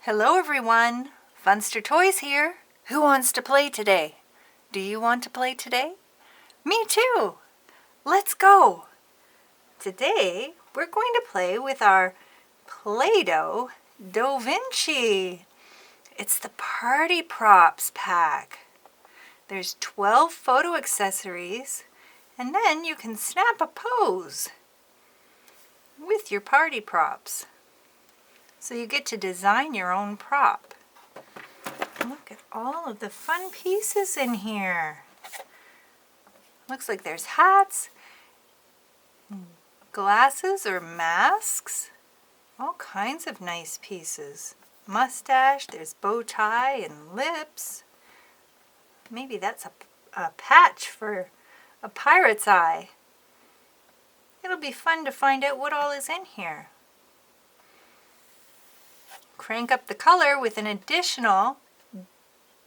Hello everyone, Funster Toys here. Who wants to play today? Do you want to play today? Me too! Let's go! Today we're going to play with our Play-Doh DohVinci. It's the Party Props pack. There's 12 photo accessories and then you can snap a pose with your party props. So you get to design your own prop. Look at all of the fun pieces in here. Looks like there's hats, glasses or masks, all kinds of nice pieces. Mustache, there's bow tie and lips. Maybe that's a patch for a pirate's eye. It'll be fun to find out what all is in here. Crank up the color with an additional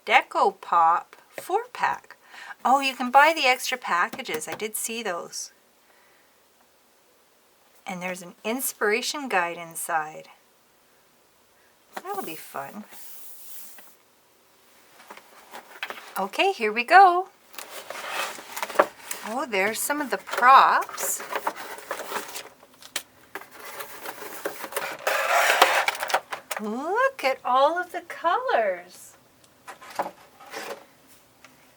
Deco Pop 4-pack. Oh, you can buy the extra packages. I did see those. And there's an inspiration guide inside. That'll be fun. Okay, here we go. Oh, there's some of the props. Look at all of the colors.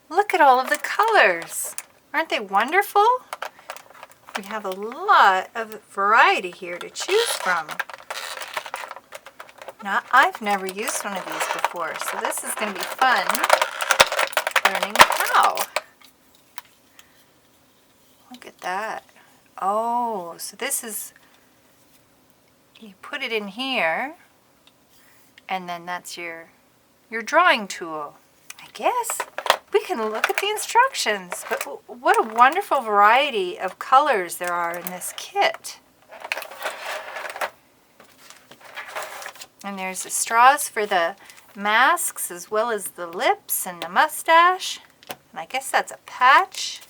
Look at all of the colors. Aren't they wonderful? We have a lot of variety here to choose from. Now, I've never used one of these before, so this is going to be fun learning how. Look at that. Oh, so this is, you put it in here, and then that's your drawing tool. I guess we can look at the instructions, but what a wonderful variety of colors there are in this kit. And there's the straws for the masks as well as the lips and the mustache. And I guess that's a patch.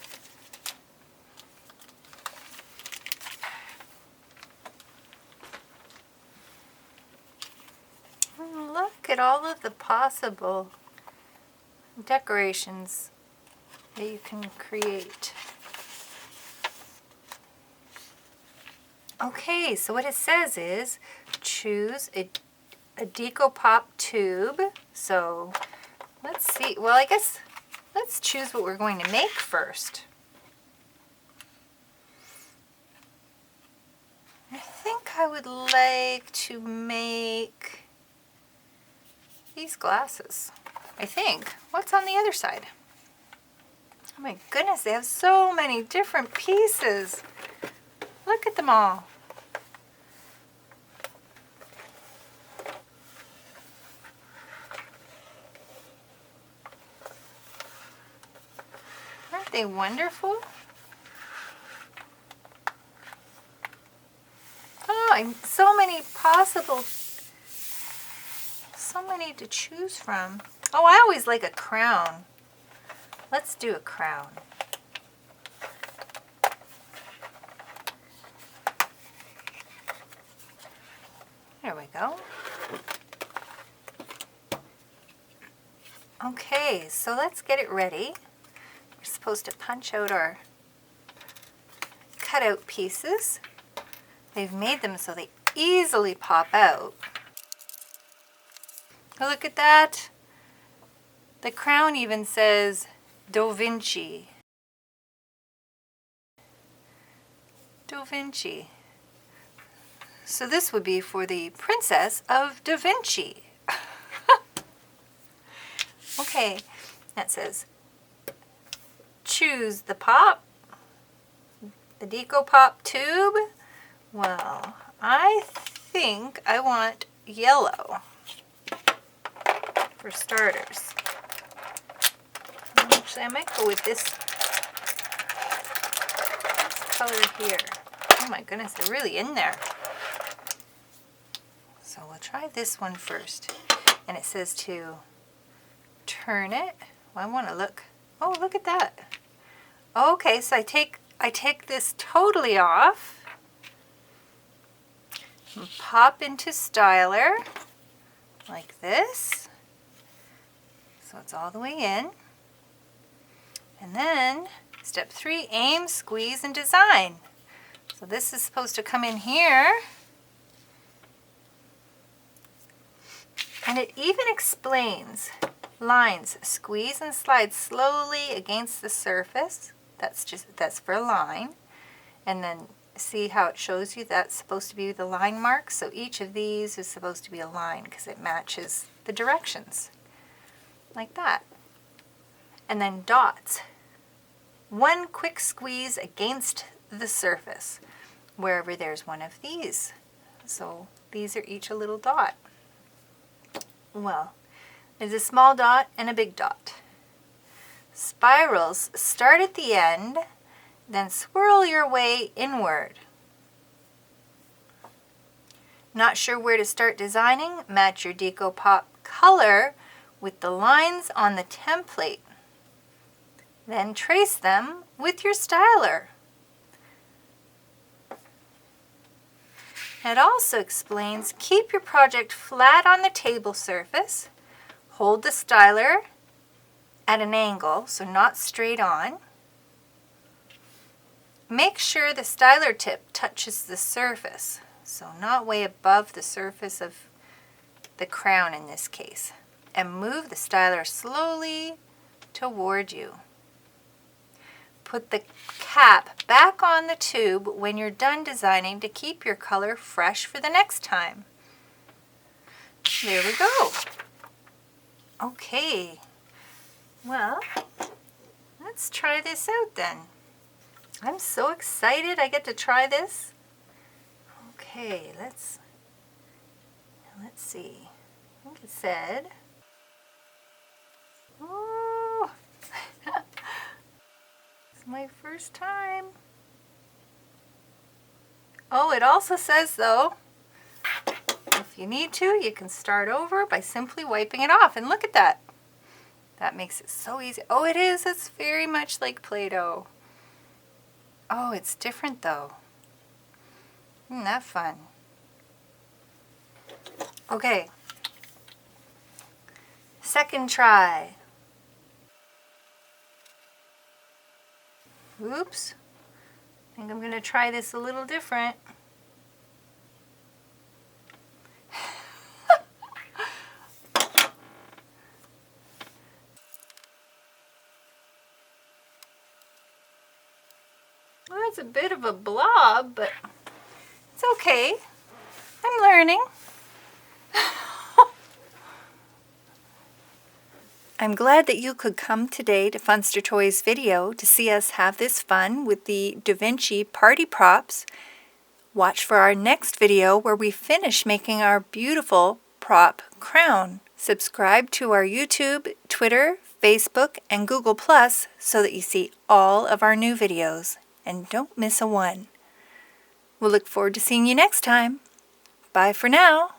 Look at all of the possible decorations that you can create. Okay, so what it says is choose a Deco Pop tube. So let's see. Well, I guess let's choose what we're going to make first. I think I would like to make these glasses. I think. What's on the other side? Oh my goodness, they have so many different pieces. Look at them all. Aren't they wonderful? Oh, so many possible, so many to choose from. Oh, I always like a crown. Let's do a crown. There we go. Okay, so let's get it ready. We're supposed to punch out our cutout pieces. They've made them so they easily pop out. Oh, look at that. The crown even says DohVinci. DohVinci. So this would be for the Princess of Da Vinci. Okay, that says choose the pop, the Deco Pop tube. Well, I think I want yellow for starters. Actually, I might go with this color here. Oh my goodness, they're really in there. So we'll try this one first. And it says to turn it. Well, I want to look. Oh, look at that. Okay, so I take this totally off and pop into styler. like this. So it's all the way in. And then step 3, aim, squeeze, and design. So this is supposed to come in here. And it even explains lines. Squeeze and slide slowly against the surface. That's for a line. And then see how it shows you that's supposed to be the line marks. So each of these is supposed to be a line because it matches the directions. Like that. And then dots. One quick squeeze against the surface wherever there's one of these. So these are each a little dot. Well, there's a small dot and a big dot. Spirals start at the end, then swirl your way inward. Not sure where to start designing? Match your Deco Pop color with the lines on the template. Then trace them with your styler. It also explains keep your project flat on the table surface. Hold the styler at an angle, so not straight on. Make sure the styler tip touches the surface, so not way above the surface of the crown in this case. And move the styler slowly toward you. Put the cap back on the tube when you're done designing to keep your color fresh for the next time. There we go. Okay, well, let's try this out then. I'm so excited I get to try this. Okay, let's see. I think it said, oh, it's my first time. Oh, it also says though, if you need to, you can start over by simply wiping it off. And look at that. That makes it so easy. Oh, it is. It's very much like Play-Doh. Oh, it's different though. Isn't that fun? Okay. Second try. Oops. I think I'm going to try this a little different. Well, it's a bit of a blob, but it's okay. I'm learning. I'm glad that you could come today to Funster Toys video to see us have this fun with the DohVinci Party Props. Watch for our next video where we finish making our beautiful prop crown. Subscribe to our YouTube, Twitter, Facebook, and Google Plus so that you see all of our new videos. And don't miss a one. We'll look forward to seeing you next time. Bye for now.